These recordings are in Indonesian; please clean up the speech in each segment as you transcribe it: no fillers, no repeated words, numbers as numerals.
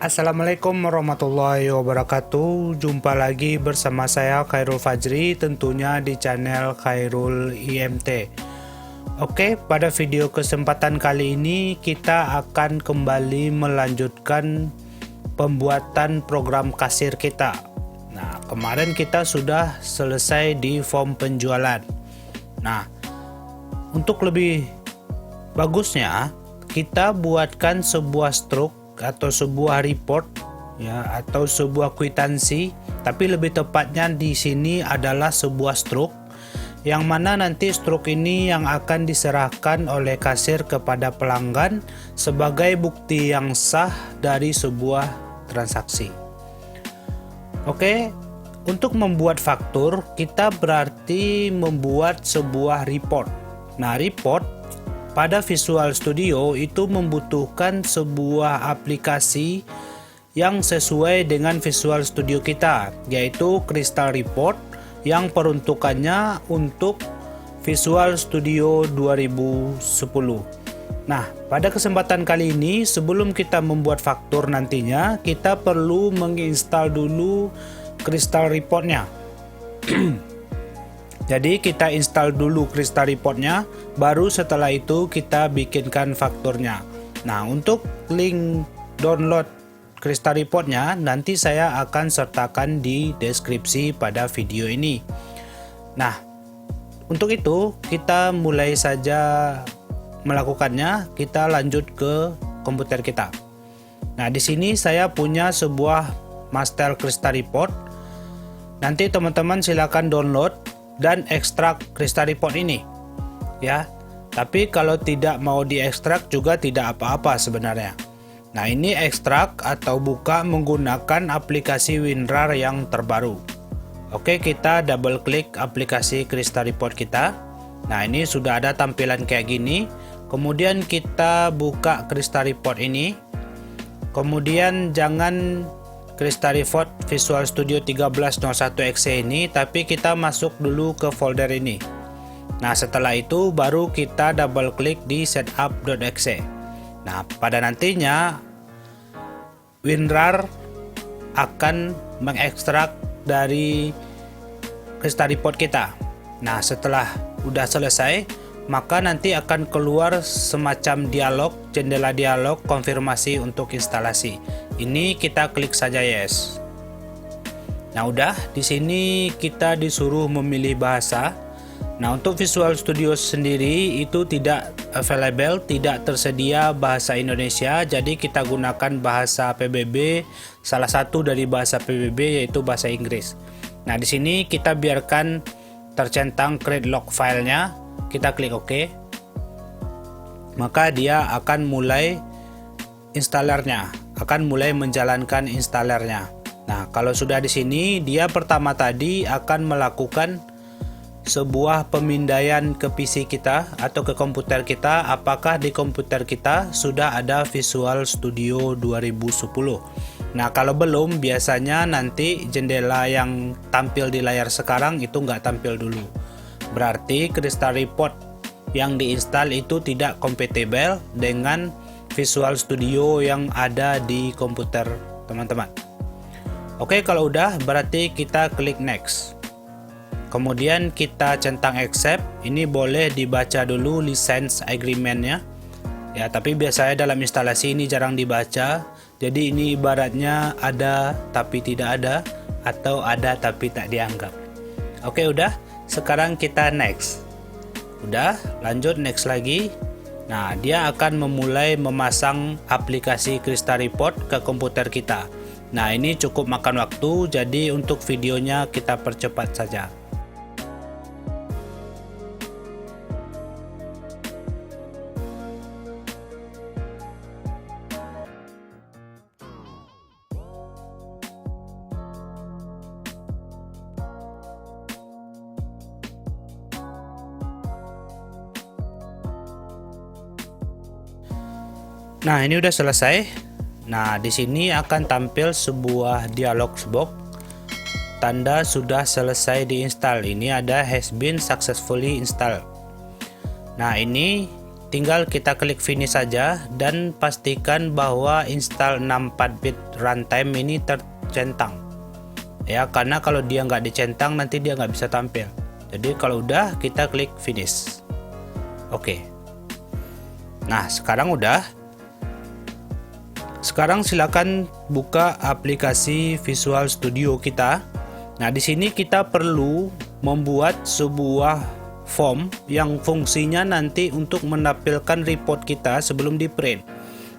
Assalamualaikum warahmatullahi wabarakatuh. Jumpa lagi bersama saya Khairul Fajri, tentunya di channel Khairul IMT. Oke, pada video kesempatan kali ini kita akan kembali melanjutkan pembuatan program kasir kita. Nah, kemarin kita sudah selesai di form penjualan. Nah, untuk lebih bagusnya kita buatkan sebuah struk atau sebuah report ya, atau sebuah kwitansi, tapi lebih tepatnya di sini adalah sebuah struk yang mana nanti struk ini yang akan diserahkan oleh kasir kepada pelanggan sebagai bukti yang sah dari sebuah transaksi. Oke, untuk membuat faktur kita berarti membuat sebuah report. Nah, report pada Visual Studio itu membutuhkan sebuah aplikasi yang sesuai dengan Visual Studio kita, yaitu Crystal Report yang peruntukannya untuk Visual Studio 2010. Nah, pada kesempatan kali ini sebelum kita membuat faktur nantinya, kita perlu menginstal dulu Crystal Reportnya. Jadi kita install dulu Crystal Reportnya, baru setelah itu kita bikinkan fakturnya. Nah, untuk link download Crystal Reportnya nanti saya akan sertakan di deskripsi pada video ini. Nah, untuk itu kita mulai saja melakukannya. Kita lanjut ke komputer kita. Nah, di sini saya punya sebuah master Crystal Report. Nanti teman-teman silakan download dan ekstrak Crystal Report ini ya, tapi kalau tidak mau diekstrak juga tidak apa-apa sebenarnya. Nah, ini ekstrak atau buka menggunakan aplikasi WinRAR yang terbaru. Oke, kita double klik aplikasi Crystal Report kita. Nah, ini sudah ada tampilan kayak gini. Kemudian kita buka Crystal Report ini, kemudian jangan Crystal Report Visual Studio 1301exe ini, tapi kita masuk dulu ke folder ini. Nah, setelah itu baru kita double klik di setup.exe. Nah, pada nantinya WinRAR akan mengekstrak dari Crystal Report kita. Nah, setelah udah selesai, maka nanti akan keluar semacam dialog, jendela dialog konfirmasi untuk instalasi. Ini kita klik saja yes. Nah, udah di sini kita disuruh memilih bahasa. Nah, untuk Visual Studio sendiri itu tidak available, tidak tersedia bahasa Indonesia, jadi kita gunakan bahasa PBB. Salah satu dari bahasa PBB yaitu bahasa Inggris. Nah, di sini kita biarkan tercentang create log filenya. Kita klik OK, maka dia akan mulai installernya, akan mulai menjalankan installernya. Nah, kalau sudah di sini, dia pertama tadi akan melakukan sebuah pemindaian ke PC kita atau ke komputer kita, apakah di komputer kita sudah ada Visual Studio 2010. Nah, kalau belum, biasanya nanti jendela yang tampil di layar sekarang itu nggak tampil dulu. Berarti Crystal Report yang diinstal itu tidak kompatibel dengan Visual Studio yang ada di komputer teman-teman. Oke, kalau udah berarti kita klik next. Kemudian kita centang accept. Ini boleh dibaca dulu license agreement-nya. Ya, tapi biasanya dalam instalasi ini jarang dibaca. Jadi ini ibaratnya ada tapi tidak ada, atau ada tapi tak dianggap. Oke, udah. Sekarang kita next. Udah, lanjut next lagi. Nah, dia akan memulai memasang aplikasi Crystal Report ke komputer kita. Nah, ini cukup makan waktu, jadi untuk videonya kita percepat saja. Nah, ini udah selesai. Nah, di sini akan tampil sebuah dialog box. Tanda sudah selesai diinstal. Ini ada has been successfully installed. Nah, ini tinggal kita klik finish saja dan pastikan bahwa install 64-bit runtime ini tercentang ya, karena kalau dia nggak dicentang nanti dia nggak bisa tampil. Jadi kalau udah, kita klik finish. Oke. Nah, sekarang udah. Sekarang silakan buka aplikasi Visual Studio kita. Nah, di sini kita perlu membuat sebuah form yang fungsinya nanti untuk menampilkan report kita sebelum di print.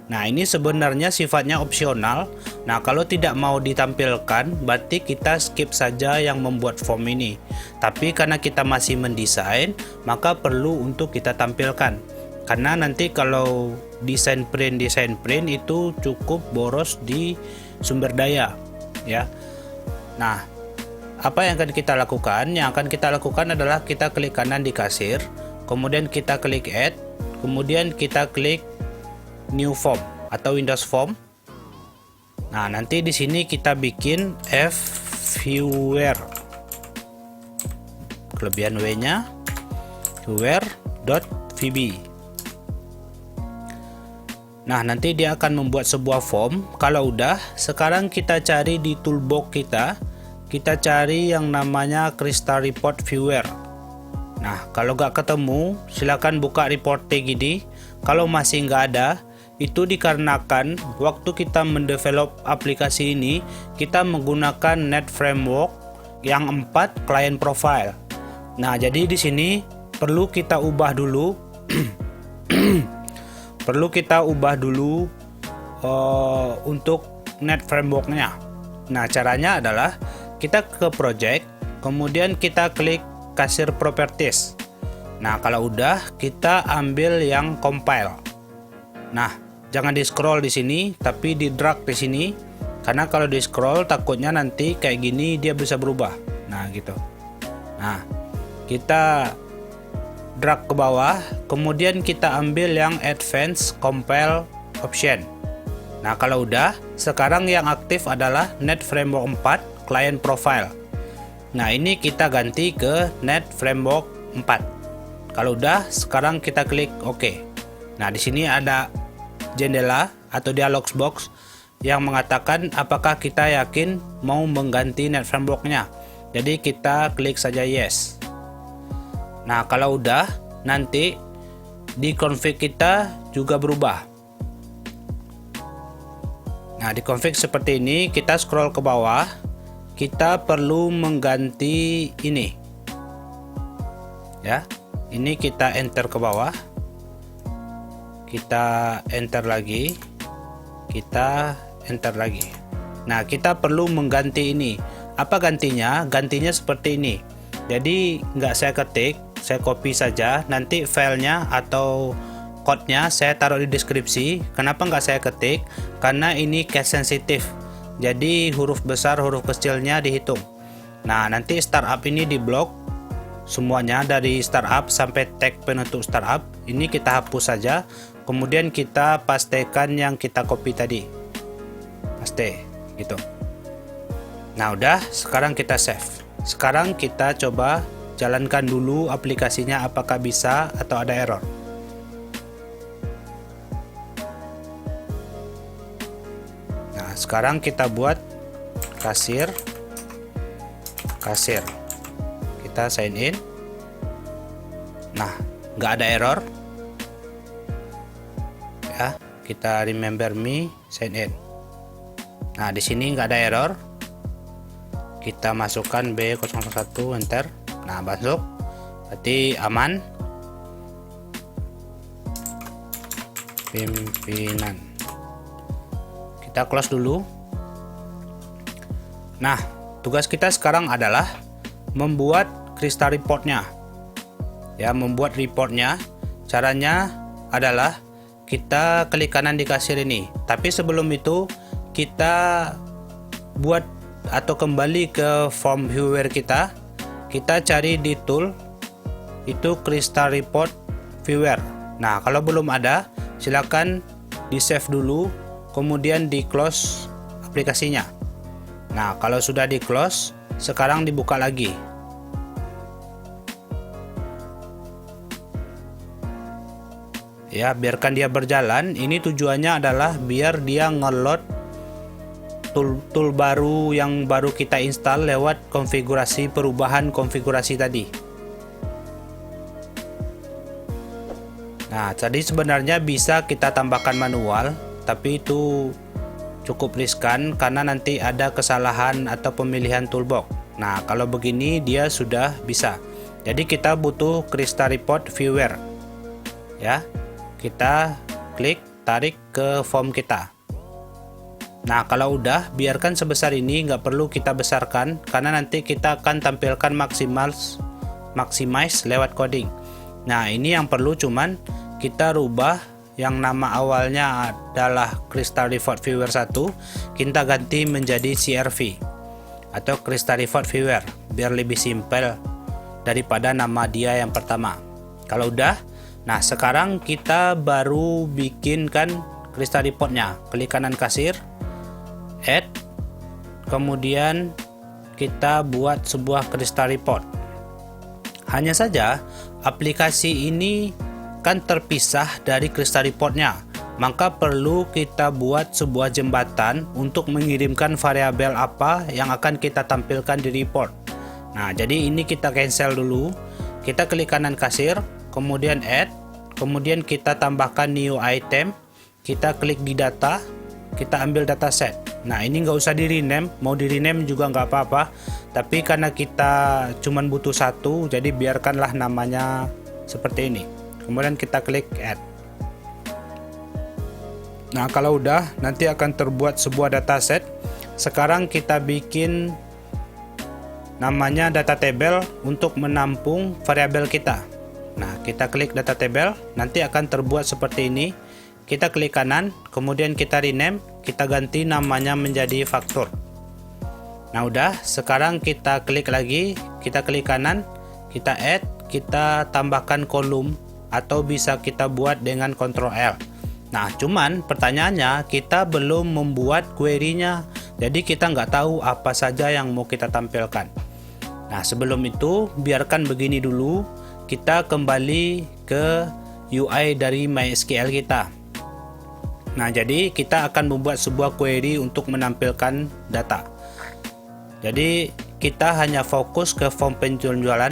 Nah, ini sebenarnya sifatnya opsional. Nah, kalau tidak mau ditampilkan, berarti kita skip saja yang membuat form ini. Tapi karena kita masih mendesain, maka perlu untuk kita tampilkan. Karena nanti kalau desain print itu cukup boros di sumber daya, ya. Nah, apa yang akan kita lakukan? Yang akan kita lakukan adalah kita klik kanan di kasir, kemudian kita klik add, kemudian kita klik new form atau Windows Form. Nah, nanti di sini kita bikin viewer, kelebihan W-nya viewer.vb. Nah, nanti dia akan membuat sebuah form. Kalau udah, sekarang kita cari di toolbox kita cari yang namanya Crystal Report Viewer. Nah, kalau nggak ketemu, silakan buka report TGD. Kalau masih nggak ada, itu dikarenakan waktu kita mendevelop aplikasi ini, kita menggunakan Net Framework yang 4 client profile. Nah, jadi di sini perlu kita ubah dulu untuk Net Framework-nya. Nah, caranya adalah kita ke project, kemudian kita klik kasir properties. Nah, kalau udah, kita ambil yang compile. Nah, jangan di scroll di sini, tapi di drag di sini. Karena kalau di scroll takutnya nanti kayak gini dia bisa berubah. Nah, gitu. Nah, kita drag ke bawah, kemudian kita ambil yang advanced compile option. Nah, kalau udah, sekarang yang aktif adalah Net Framework 4 client profile. Nah, ini kita ganti ke Net Framework 4. Kalau udah, sekarang kita klik OK. Nah, di sini ada jendela atau dialog box yang mengatakan apakah kita yakin mau mengganti Net Framework-nya. Jadi kita klik saja yes. Nah, kalau udah, nanti di config kita juga berubah. Nah, di config seperti ini, kita scroll ke bawah, kita perlu mengganti ini. Ya, ini kita enter ke bawah. Kita enter lagi, kita enter lagi. Nah, kita perlu mengganti ini. Apa gantinya? Gantinya seperti ini. Jadi nggak saya ketik, saya copy saja. Nanti filenya atau code-nya saya taruh di deskripsi. Kenapa nggak saya ketik? Karena ini case sensitif. Jadi huruf besar, huruf kecilnya dihitung. Nah, nanti startup ini diblok semuanya dari startup sampai tag penutup startup. Ini kita hapus saja. Kemudian kita pastekan yang kita copy tadi. Paste, gitu. Nah, udah, sekarang kita save. Sekarang kita coba jalankan dulu aplikasinya apakah bisa atau ada error. Nah, sekarang kita buat kasir. Kita sign in. Nah, nggak ada error. Ya, kita remember me, sign in. Nah, di sini nggak ada error. Kita masukkan B001, enter. Nah, masuk. Berarti aman. Pimpinan. Kita close dulu. Nah, tugas kita sekarang adalah membuat Crystal Report-nya. Ya, membuat reportnya. Caranya adalah kita klik kanan di kasir ini. Tapi sebelum itu kita buat atau kembali ke form viewer kita cari di tool itu Crystal Report Viewer. Nah, kalau belum ada, silakan di save dulu, kemudian di close aplikasinya. Nah, kalau sudah di close, sekarang dibuka lagi. ya, biarkan dia berjalan. Ini tujuannya adalah biar dia ngeload tool baru yang baru kita install lewat konfigurasi perubahan konfigurasi tadi. Nah, tadi sebenarnya bisa kita tambahkan manual, tapi itu cukup riskan karena nanti ada kesalahan atau pemilihan toolbox. Nah, kalau begini dia sudah bisa. Jadi kita butuh Crystal Report Viewer. Ya. Kita klik, tarik ke form kita. Nah, kalau udah, biarkan sebesar ini, nggak perlu kita besarkan karena nanti kita akan tampilkan maximize lewat coding. Nah, ini yang perlu cuman kita rubah yang nama awalnya adalah Crystal Report Viewer 1, kita ganti menjadi CRV atau Crystal Report Viewer biar lebih simpel daripada nama dia yang pertama. Kalau udah, nah sekarang kita baru bikinkan Crystal Reportnya. Klik kanan kasir, add, kemudian kita buat sebuah Crystal Report. Hanya saja aplikasi ini kan terpisah dari Crystal Reportnya, maka perlu kita buat sebuah jembatan untuk mengirimkan variabel apa yang akan kita tampilkan di report. Nah, jadi ini kita cancel dulu. Kita klik kanan kasir, kemudian add, kemudian kita tambahkan new item, kita klik di data, kita ambil dataset. Nah, ini nggak usah di rename, mau di rename juga nggak apa-apa, tapi karena kita cuman butuh satu, jadi biarkanlah namanya seperti ini. Kemudian kita klik add. Nah, kalau udah, nanti akan terbuat sebuah dataset. Sekarang kita bikin namanya data table untuk menampung variabel kita. Nah, kita klik data table, nanti akan terbuat seperti ini. Kita klik kanan, kemudian kita rename, kita ganti namanya menjadi faktur. Nah, udah, sekarang kita klik lagi, kita klik kanan, kita add, kita tambahkan kolom atau bisa kita buat dengan Ctrl L. Nah, cuman pertanyaannya kita belum membuat query-nya, jadi kita nggak tahu apa saja yang mau kita tampilkan. Nah, sebelum itu biarkan begini dulu, kita kembali ke UI dari MySQL kita. Nah, jadi kita akan membuat sebuah query untuk menampilkan data. Jadi kita hanya fokus ke form penjualan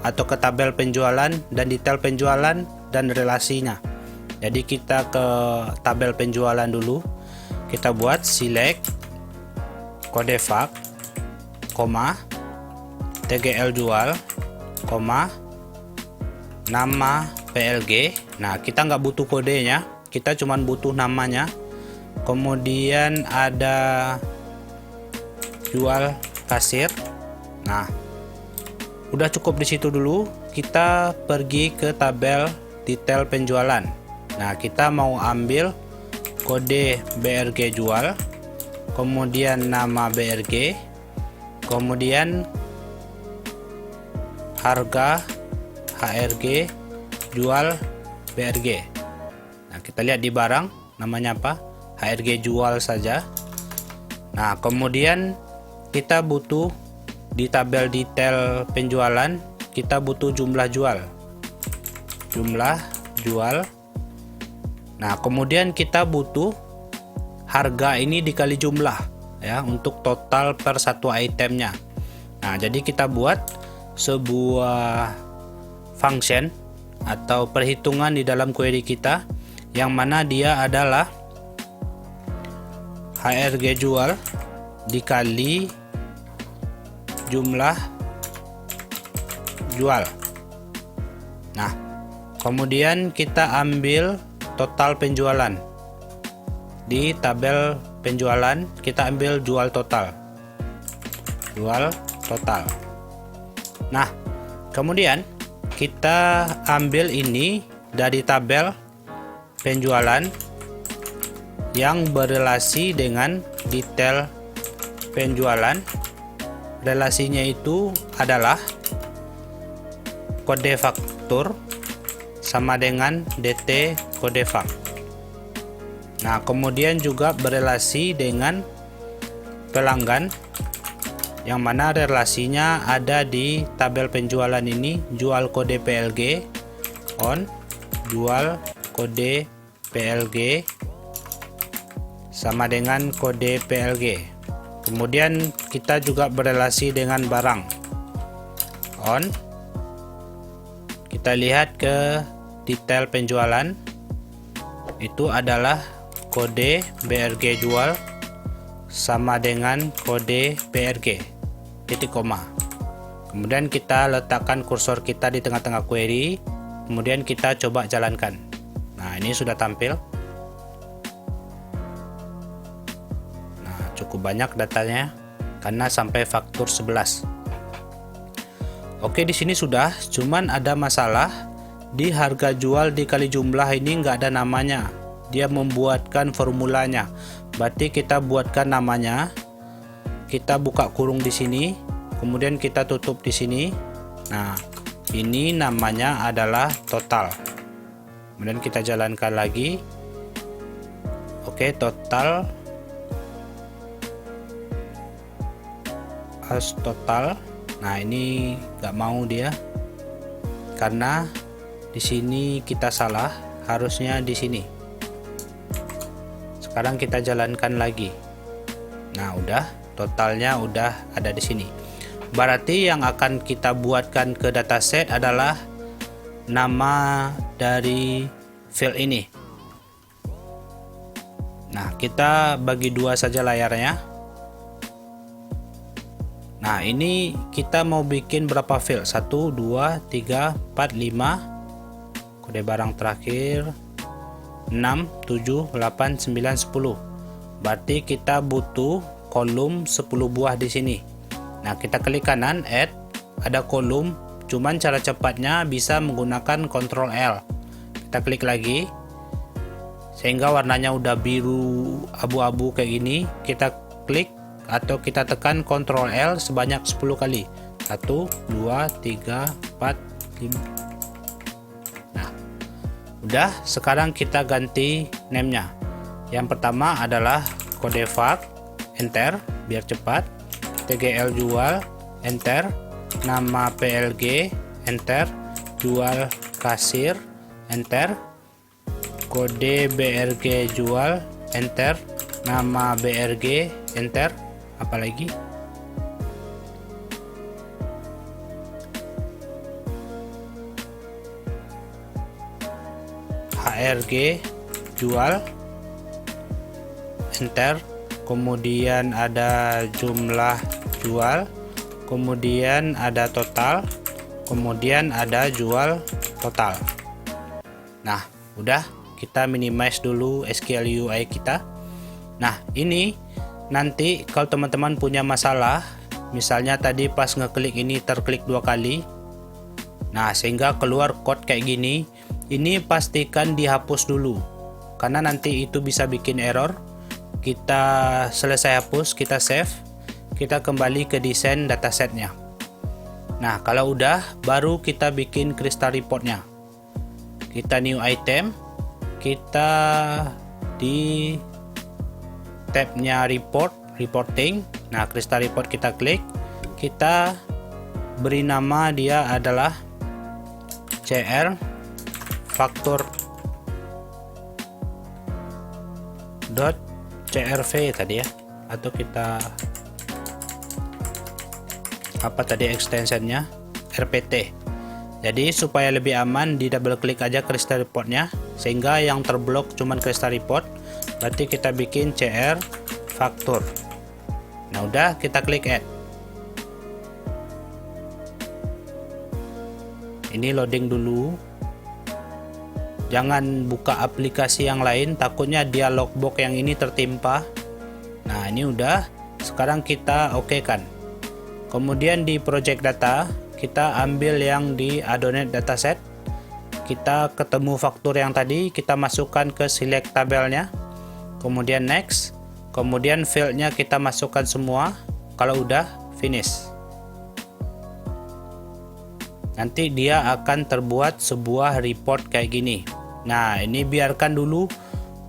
atau ke tabel penjualan dan detail penjualan dan relasinya. Jadi kita ke tabel penjualan dulu. Kita buat select kode vak, koma, tgl jual, koma, nama PLG. Nah, kita nggak butuh kodenya, kita cuma butuh namanya. Kemudian ada jual kasir. Nah, udah cukup di situ dulu. Kita pergi ke tabel detail penjualan. Nah, kita mau ambil kode BRG jual, kemudian nama BRG, kemudian harga HRG jual BRG. Nah, kita lihat di barang namanya apa, HRG jual saja. Nah, kemudian kita butuh di tabel detail penjualan, kita butuh jumlah jual. Nah, kemudian kita butuh harga ini dikali jumlah ya untuk total per satu itemnya. Nah, jadi kita buat sebuah function atau perhitungan di dalam query kita yang mana dia adalah HRG jual dikali jumlah jual. Nah, kemudian kita ambil total penjualan. Di tabel penjualan kita ambil jual total. Nah, kemudian kita ambil ini dari tabel penjualan yang berrelasi dengan detail penjualan. Relasinya itu adalah kode faktur sama dengan DT kode vak. Nah, kemudian juga berrelasi dengan pelanggan yang mana relasinya ada di tabel penjualan ini, jual kode PLG on, jual kode PLG sama dengan kode PLG. Kemudian kita juga berelasi dengan barang on. Kita lihat ke detail penjualan, itu adalah kode BRG jual sama dengan kode PRG titik koma. Kemudian kita letakkan kursor kita di tengah-tengah query, kemudian kita coba jalankan. Nah, ini sudah tampil. Nah, cukup banyak datanya karena sampai faktur 11. Oke, di sini sudah, cuman ada masalah di harga jual dikali jumlah ini nggak ada namanya. Dia membuatkan formulanya. Berarti kita buatkan namanya. Kita buka kurung di sini, kemudian kita tutup di sini. Nah, ini namanya adalah total. Kemudian kita jalankan lagi. Oke, total as total. Nah, ini nggak mau dia karena di sini kita salah, harusnya di sini. Sekarang kita jalankan lagi. Nah, udah, totalnya udah ada di sini. Berarti yang akan kita buatkan ke dataset adalah nama dari file ini. Nah, kita bagi dua saja layarnya. Nah, ini kita mau bikin berapa file? 1, 2, 3, 4, 5. Kode barang terakhir 6, 7, 8, 9, 10. Berarti kita butuh kolom 10 buah di sini. Nah, kita klik kanan add, ada kolom, cuman cara cepatnya bisa menggunakan Ctrl L. Kita klik lagi sehingga warnanya udah biru abu-abu kayak gini. Kita klik atau kita tekan Ctrl L sebanyak 10 kali. 1, 2, 3, 4, 5. Nah, udah, sekarang kita ganti name-nya. Yang pertama adalah kode vak, enter biar cepat. TGL jual, enter. Nama PLG, enter. Jual kasir, enter. Kode BRG jual, enter. Nama BRG, enter. Apalagi HRG jual, enter. Kemudian ada jumlah jual, kemudian ada total, kemudian ada jual total. Nah, udah, kita minimize dulu SQL UI kita. Nah, ini nanti kalau teman-teman punya masalah, misalnya tadi pas ngeklik ini terklik 2 kali, nah sehingga keluar code kayak gini, ini pastikan dihapus dulu karena nanti itu bisa bikin error. Kita selesai hapus, kita save, kita kembali ke desain datasetnya. Nah, kalau udah, baru kita bikin crystal reportnya. Kita new item, kita di tabnya reporting. Nah, crystal report kita klik, kita beri nama dia adalah CR faktur dot CRV tadi ya, atau kita apa tadi extensionnya RPT. Jadi supaya lebih aman, di double klik aja crystal reportnya sehingga yang terblok cuman crystal report. Berarti kita bikin CR faktur. Nah, udah, kita klik add. Ini loading dulu. Jangan buka aplikasi yang lain, takutnya dialog box yang ini tertimpa. Nah, ini udah. Sekarang kita oke kan. Kemudian di project data, kita ambil yang di Adonet dataset. Kita ketemu faktur yang tadi, kita masukkan ke select tabelnya. Kemudian next, kemudian fieldnya kita masukkan semua. Kalau udah, finish. Nanti dia akan terbuat sebuah report kayak gini. Nah, ini biarkan dulu,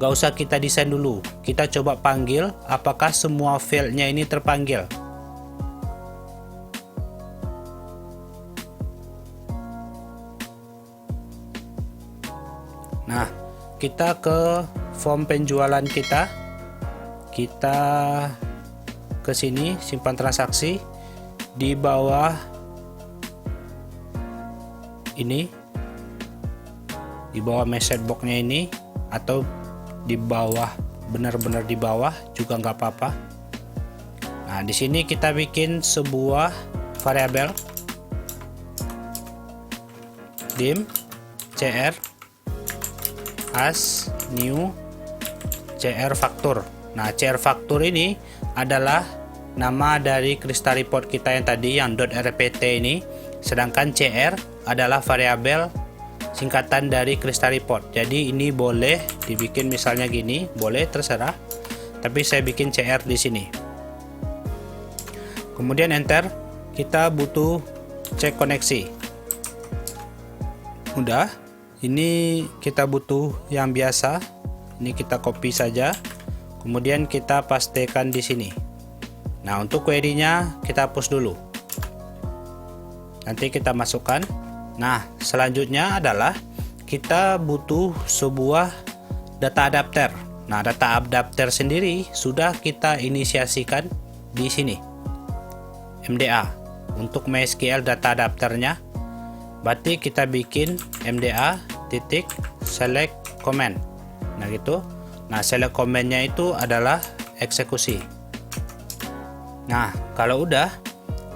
gak usah kita desain dulu. Kita coba panggil apakah semua fieldnya ini terpanggil. Nah, kita ke form penjualan kita ke sini, simpan transaksi. Di bawah ini, di bawah message box-nya ini, atau di bawah, benar-benar di bawah juga nggak apa-apa. Nah, di sini kita bikin sebuah variabel dim cr as new cr faktur. Nah, cr faktur ini adalah nama dari crystal report kita yang tadi, yang .rpt ini, sedangkan cr adalah variabel singkatan dari crystal report. Jadi ini boleh dibikin misalnya gini, boleh, terserah, tapi saya bikin cr di sini. Kemudian enter. Kita butuh cek koneksi. Udah, ini kita butuh yang biasa. Ini kita copy saja. Kemudian kita pastekan di sini. Nah, untuk query-nya kita hapus dulu. Nanti kita masukkan. Nah, selanjutnya adalah kita butuh sebuah data adapter. Nah, data adapter sendiri sudah kita inisiasikan di sini. MDA untuk MySQL data adapternya. Berarti kita bikin MDA titik select command. Nah, gitu. Nah, select command-nya itu adalah eksekusi. Nah, kalau udah,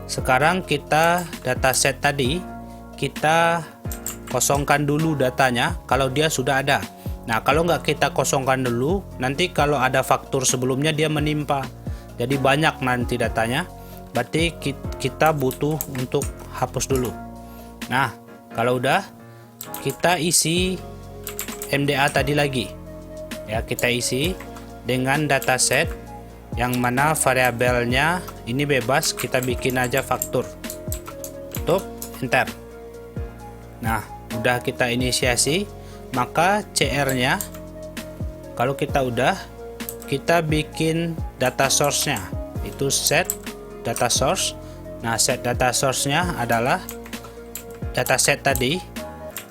sekarang kita dataset tadi kita kosongkan dulu datanya kalau dia sudah ada. Nah, kalau nggak kita kosongkan dulu, nanti kalau ada faktur sebelumnya dia menimpa, jadi banyak nanti datanya. Berarti kita butuh untuk hapus dulu. Nah, kalau udah, kita isi MDA tadi lagi. Ya, kita isi dengan dataset yang mana variabelnya ini bebas, kita bikin aja faktur. Tutup, enter. Nah, udah kita inisiasi, maka CR-nya kalau kita udah, kita bikin data source-nya. Itu set data source. Nah, set data source-nya adalah dataset tadi,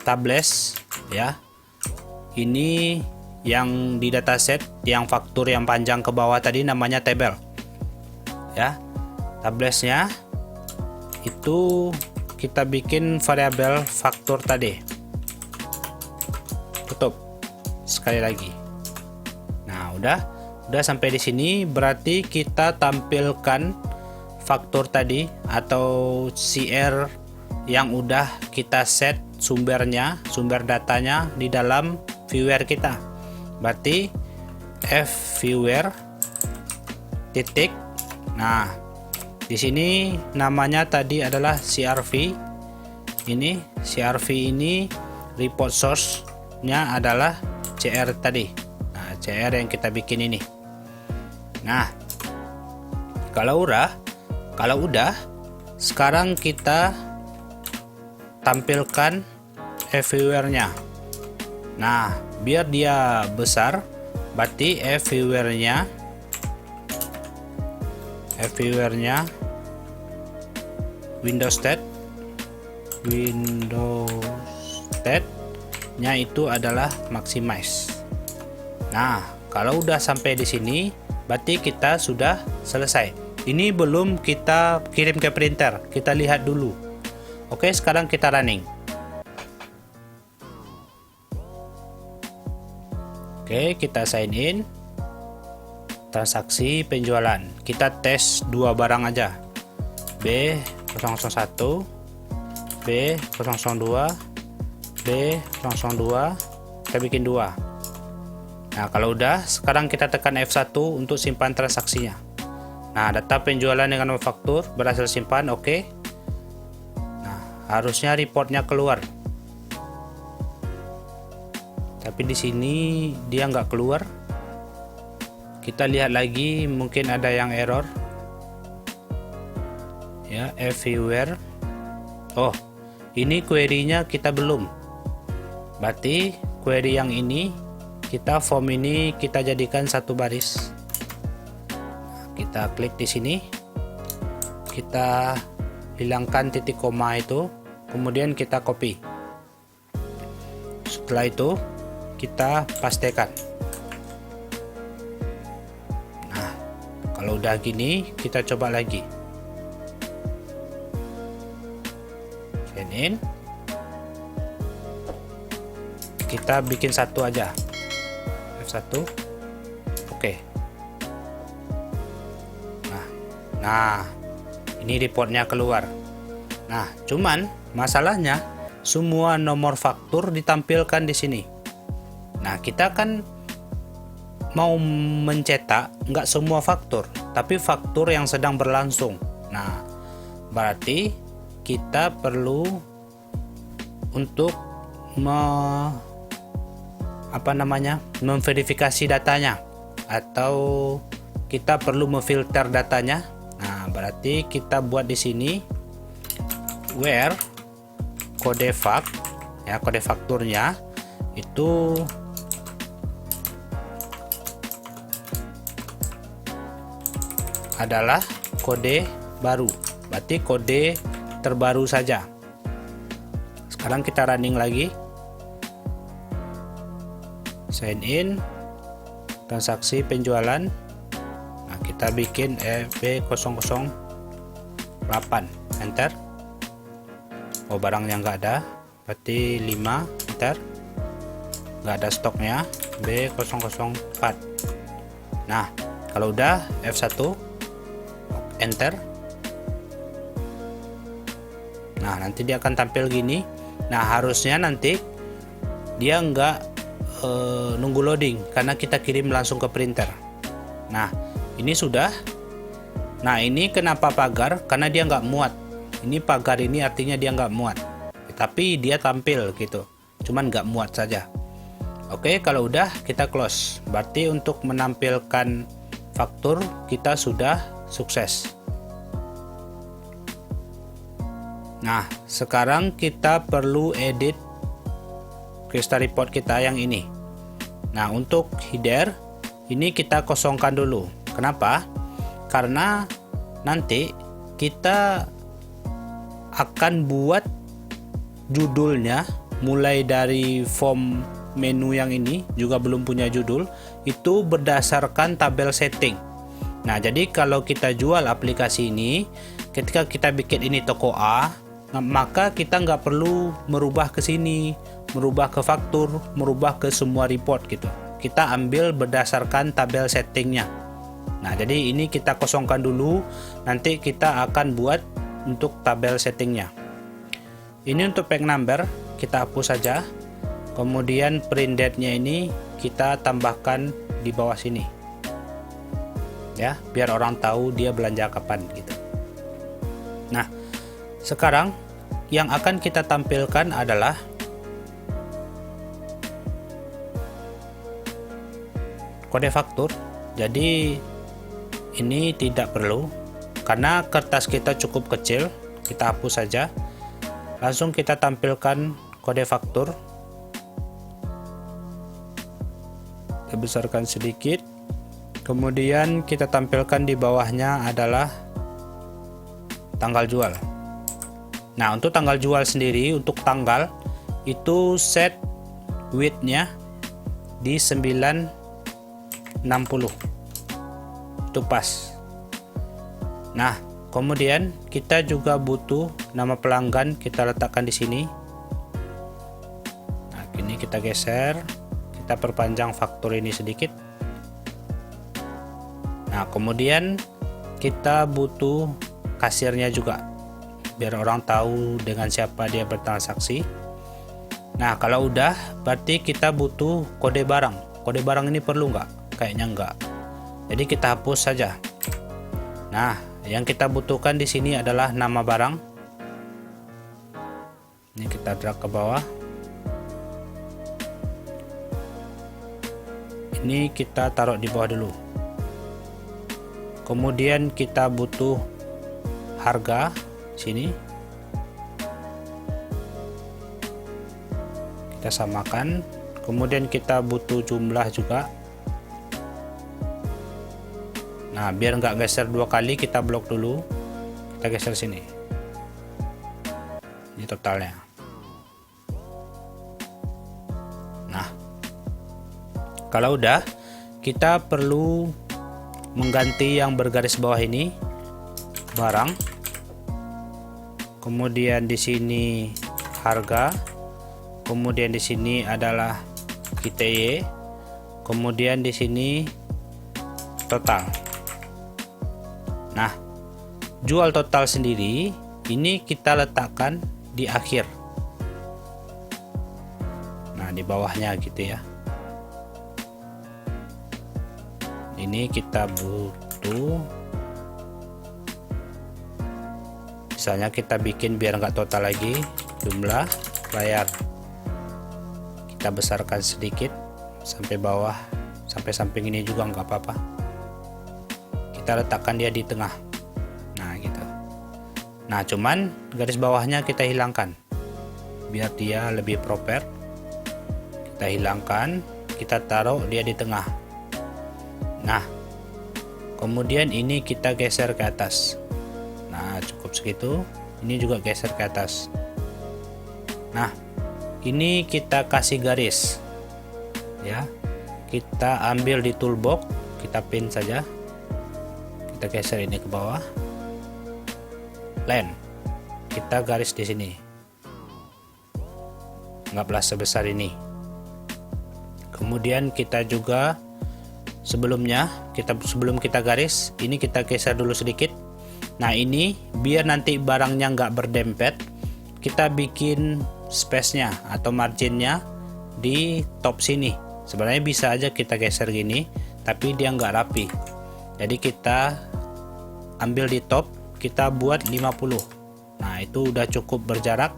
tables ya. Ini yang di dataset yang faktur yang panjang ke bawah tadi namanya table. Ya. Tablesnya itu kita bikin variabel faktur tadi. Tutup. Sekali lagi. Nah, udah sampai di sini, berarti kita tampilkan faktur tadi atau CR yang udah kita set sumbernya, sumber datanya di dalam viewer kita. Berarti fviewer titik. Nah, di sini namanya tadi adalah CRV. Ini CRV ini report source-nya adalah CR tadi. Nah, CR yang kita bikin ini. Nah, kalau udah, sekarang kita tampilkan everywhere-nya. Nah, biar dia besar, berarti everywhere-nya Windows state-nya itu adalah maximize. Nah, kalau udah sampai di sini, berarti kita sudah selesai. Ini belum kita kirim ke printer, kita lihat dulu. Oke, sekarang kita running. Oke, kita sign in. Transaksi penjualan. Kita tes dua barang aja. B001, B002, B002. Kita bikin dua. Nah, kalau udah, sekarang kita tekan F1 untuk simpan transaksinya. Nah, data penjualan dengan faktur berhasil simpan, oke. Nah, harusnya reportnya keluar. Tapi di sini dia nggak keluar. Kita lihat lagi, mungkin ada yang error. Ya, everywhere. Oh, ini query-nya kita belum. Berarti query yang ini, form ini kita jadikan satu baris. Kita klik di sini, kita hilangkan titik koma itu, kemudian kita copy. Setelah itu kita pastikan. Nah, kalau udah gini kita coba lagi. Sign in. Kita bikin satu aja. F1. Oke. Nah, ini reportnya keluar. Nah, cuman masalahnya semua nomor faktur ditampilkan di sini. Nah, kita kan mau mencetak nggak semua faktur, tapi faktur yang sedang berlangsung. Nah, berarti kita perlu untuk memverifikasi datanya, atau kita perlu memfilter datanya. Nah, berarti kita buat di sini where kode fact, ya, kode fakturnya itu adalah kode baru, berarti kode terbaru saja. Sekarang kita running lagi, sign in, transaksi penjualan. Nah, kita bikin B008, enter. Oh, barangnya nggak ada, berarti 5, enter. Nggak ada stoknya, B004. Nah, kalau udah F1, enter. Nah, nanti dia akan tampil gini. Nah, harusnya nanti dia nggak nunggu loading karena kita kirim langsung ke printer. Nah, ini sudah. Nah, ini kenapa pagar? Karena dia nggak muat. Ini pagar ini artinya dia nggak muat, tapi dia tampil gitu, cuman nggak muat saja. Oke, kalau udah kita close. Berarti untuk menampilkan faktur kita sudah sukses. Nah, sekarang kita perlu edit Crystal Report kita yang ini. Nah, untuk header ini kita kosongkan dulu. Kenapa? Karena nanti kita akan buat judulnya mulai dari form menu yang ini juga belum punya judul, itu berdasarkan tabel setting. Nah, jadi kalau kita jual aplikasi ini, ketika kita bikin ini toko A, maka kita nggak perlu merubah ke sini, merubah ke faktur, merubah ke semua report gitu. Kita ambil berdasarkan tabel settingnya. Nah, jadi ini kita kosongkan dulu, nanti kita akan buat untuk tabel settingnya. Ini untuk pack number kita hapus saja. Kemudian print date-nya ini kita tambahkan di bawah sini, ya, biar orang tahu dia belanja kapan gitu. Nah, sekarang yang akan kita tampilkan adalah kode faktur. Jadi ini tidak perlu karena kertas kita cukup kecil, kita hapus saja. Langsung kita tampilkan kode faktur. Kita besarkan sedikit. Kemudian kita tampilkan di bawahnya adalah tanggal jual. Nah, untuk tanggal jual sendiri, untuk tanggal itu set width-nya di 960. Itu pas. Nah, kemudian kita juga butuh nama pelanggan, kita letakkan di sini. Nah, ini kita geser, kita perpanjang faktur ini sedikit. Nah, kemudian kita butuh kasirnya juga, biar orang tahu dengan siapa dia bertransaksi. Nah, kalau udah, berarti kita butuh kode barang. Kode barang ini perlu nggak? Kayaknya nggak. Jadi kita hapus saja. Nah, yang kita butuhkan di sini adalah nama barang. Ini kita drag ke bawah. Ini kita taruh di bawah dulu. Kemudian kita butuh harga sini. Kita samakan. Kemudian kita butuh jumlah juga. Nah, biar nggak geser dua kali, kita blok dulu. Kita geser sini. Ini totalnya. Nah, Kalau udah, kita perlu mengganti yang bergaris bawah ini barang, kemudian di sini harga, kemudian di sini adalah KTY, kemudian di sini total. Nah, jual total sendiri ini kita letakkan di akhir. Nah, di bawahnya gitu ya. Ini kita butuh, misalnya kita bikin biar nggak total lagi, jumlah bayar kita besarkan sedikit sampai bawah, sampai samping ini juga nggak apa-apa, kita letakkan dia di tengah. Nah gitu. Nah cuman garis bawahnya kita hilangkan biar dia lebih proper. Kita hilangkan, kita taruh dia di tengah. Nah, kemudian ini kita geser ke atas. Nah, cukup segitu. Ini juga geser ke atas. Nah, ini kita kasih garis. Ya. Kita ambil di toolbox, kita pin saja. Kita geser ini ke bawah. Line. Kita garis di sini. Anggaplah sebesar ini. Kemudian kita juga sebelum kita garis ini kita geser dulu sedikit. Nah ini biar nanti barangnya nggak berdempet, kita bikin space-nya atau marginnya di top sini. Sebenarnya bisa aja kita geser gini, tapi dia nggak rapi. Jadi kita ambil di top, kita buat 50. Nah itu udah cukup berjarak.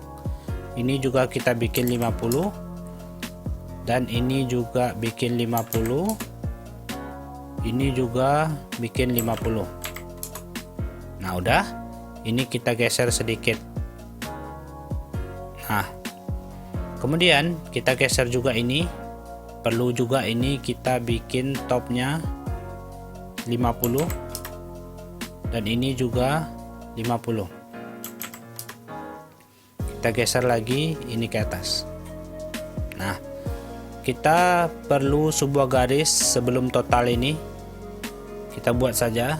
Ini juga kita bikin 50, dan ini juga bikin 50. Ini juga bikin 50. Nah udah, ini kita geser sedikit. Nah kemudian kita geser juga ini, perlu juga ini kita bikin topnya 50, dan ini juga 50. Kita geser lagi ini ke atas. Nah kita perlu sebuah garis sebelum total ini, kita buat saja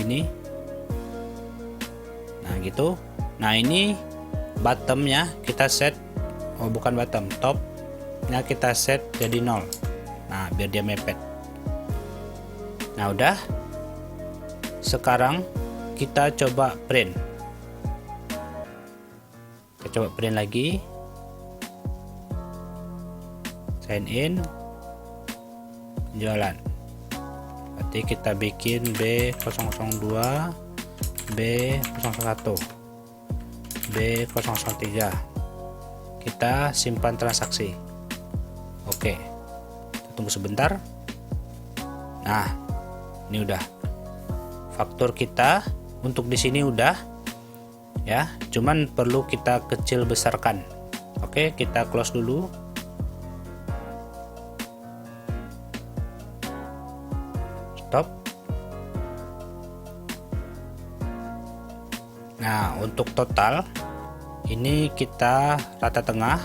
ini. Nah gitu. Nah ini bottomnya kita set, oh bukan bottom, topnya kita set jadi 0. Nah biar dia mepet. Nah udah, sekarang kita coba print. Kita coba print lagi, sign in, jualan. Berarti kita bikin B002, B001, B003. Kita simpan transaksi. Oke, kita tunggu sebentar. Nah ini udah, faktur kita untuk di sini udah ya, cuman perlu kita kecil besarkan. Oke, kita close dulu. Stop. Nah untuk total ini kita rata tengah,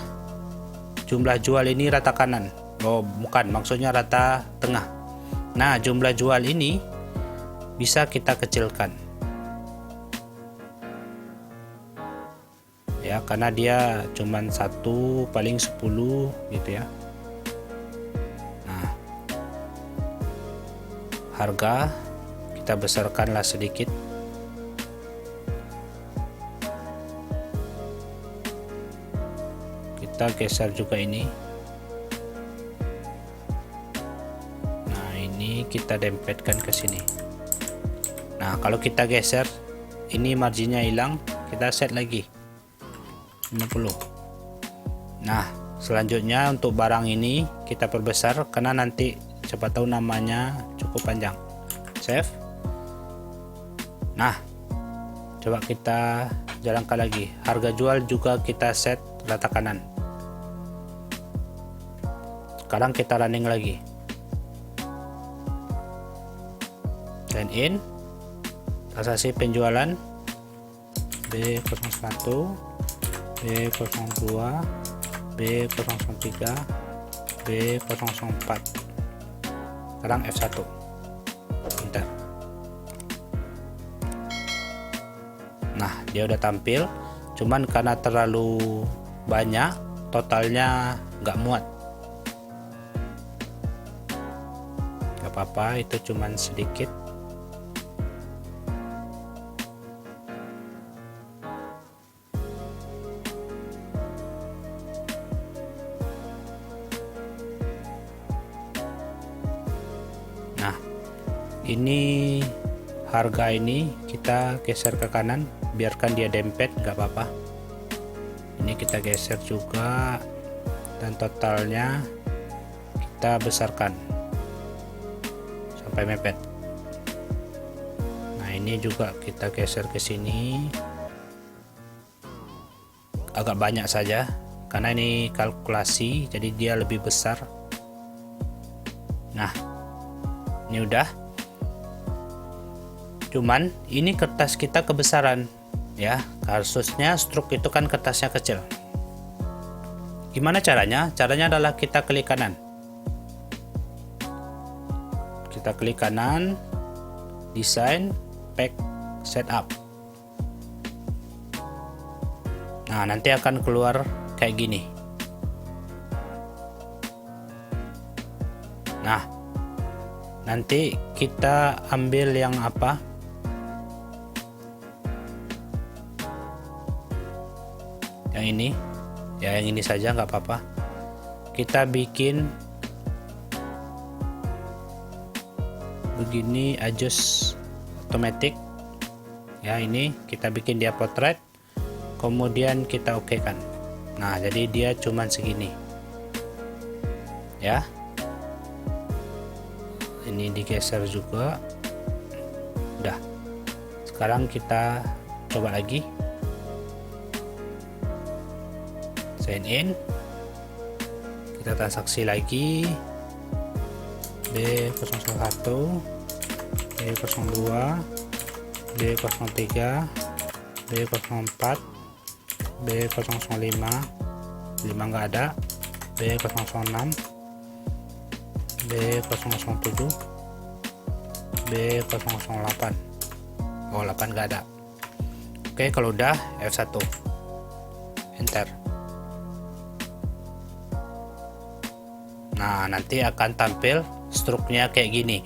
jumlah jual ini rata kanan. Oh bukan, maksudnya rata tengah. Nah jumlah jual ini bisa kita kecilkan ya, karena dia cuman 1 paling 10 gitu ya. Nah harga kita besarkanlah sedikit. Kita geser juga ini. Nah ini kita dempetkan ke sini. Nah kalau kita geser ini marginnya hilang, kita set lagi 50. Nah selanjutnya untuk barang ini kita perbesar karena nanti siapa tahu namanya cukup panjang. Save. Nah coba kita jalankan lagi. Harga jual juga kita set rata kanan. Sekarang kita running lagi. Sign in, transaksi penjualan B01, B02, B03, B04. Sekarang F1. Bentar. Nah, dia udah tampil. Cuman karena terlalu banyak, totalnya nggak muat. Gak apa-apa, itu cuman sedikit. Nah, ini harga ini kita geser ke kanan, biarkan dia dempet, nggak apa-apa. Ini kita geser juga, dan totalnya kita besarkan sampai mepet. Nah, ini juga kita geser ke sini, agak banyak saja karena ini kalkulasi, jadi dia lebih besar. Nah, ini udah. Cuman ini kertas kita kebesaran ya, kasusnya struk itu kan kertasnya kecil. Gimana caranya? Caranya adalah kita klik kanan. Kita klik kanan, desain, pack, setup. Nah, nanti akan keluar kayak gini. Nah, nanti kita ambil yang apa? Yang ini. Ya, yang ini saja nggak apa-apa. Kita bikin begini, adjust automatic. Ya, ini kita bikin dia portrait. Kemudian kita oke kan. Nah, jadi dia cuman segini. Ya. Ini digeser juga. Udah. Sekarang kita coba lagi. Sign in. Kita transaksi lagi. B01, B02, B03, B04, B005, 5 nggak ada, B006, B007, B008. Oh, 8 nggak ada. Oke, kalau udah F1, enter. Nah, nanti akan tampil struknya kayak gini.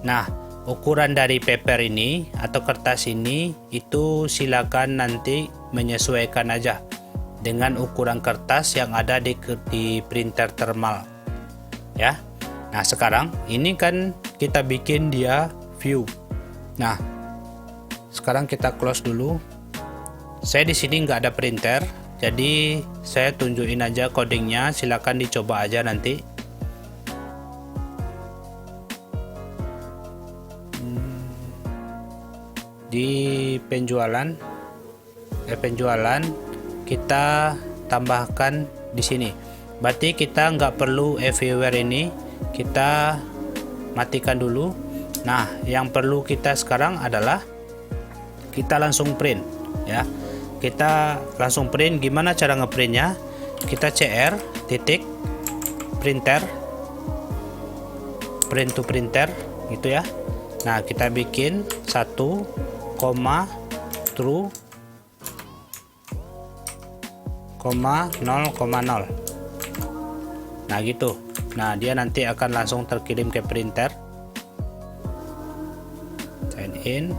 Nah, ukuran dari paper ini atau kertas ini itu silakan nanti menyesuaikan aja dengan ukuran kertas yang ada di printer thermal ya. Nah, sekarang ini kan kita bikin dia view. Nah, sekarang kita close dulu. Saya di sini nggak ada printer, jadi saya tunjukin aja codingnya. Silakan dicoba aja nanti. Di penjualan kita tambahkan di sini. Berarti kita nggak perlu everywhere ini, kita matikan dulu. Nah, yang perlu kita sekarang adalah kita langsung print ya. Kita langsung print. Gimana cara ngeprintnya? Kita CR titik printer, print to printer gitu ya. Nah, kita bikin 1, true, 0,0. Nah, gitu. Nah, dia nanti akan langsung terkirim ke printer. Sign in,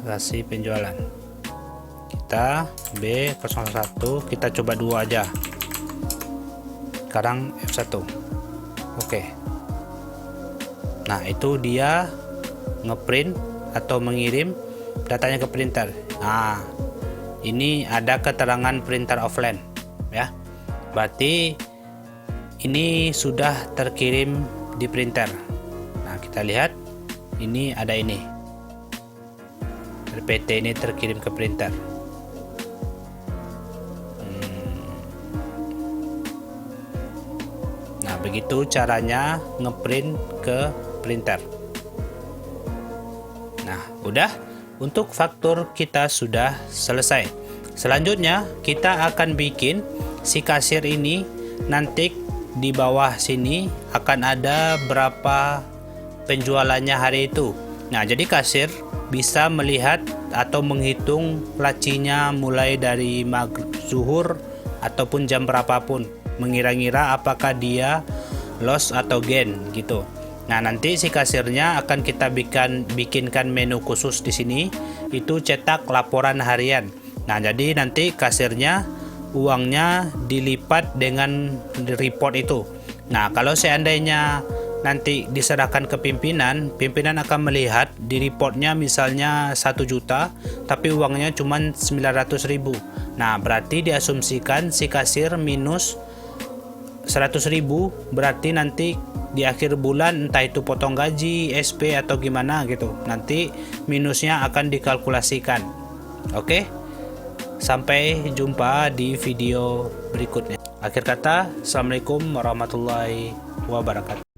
kasih penjualan. Kita B01, kita coba 2 aja. Sekarang F1. Oke. Nah, itu dia ngeprint atau mengirim datanya ke printer. Nah, ini ada keterangan printer offline ya. Berarti ini sudah terkirim di printer. Nah, kita lihat ini ada ini. RPT ini terkirim ke printer. Nah, begitu caranya ngeprint ke printer. Nah, udah. Untuk faktur kita sudah selesai. Selanjutnya kita akan bikin si kasir ini nanti di bawah sini akan ada berapa penjualannya hari itu. Nah, jadi kasir bisa melihat atau menghitung lacinya mulai dari maghrib, zuhur ataupun jam berapapun, mengira-ngira apakah dia loss atau gain gitu. Nah, nanti si kasirnya akan kita bikinkan menu khusus di sini, itu cetak laporan harian. Nah, jadi nanti kasirnya uangnya dilipat dengan report itu. Nah, kalau seandainya nanti diserahkan ke pimpinan, pimpinan akan melihat di reportnya misalnya 1 juta, tapi uangnya cuma 900.000. Nah, berarti diasumsikan si kasir minus 100.000, berarti nanti di akhir bulan entah itu potong gaji, SP atau gimana gitu, nanti minusnya akan dikalkulasikan. Oke, sampai jumpa di video berikutnya. Akhir kata, assalamualaikum warahmatullahi wabarakatuh.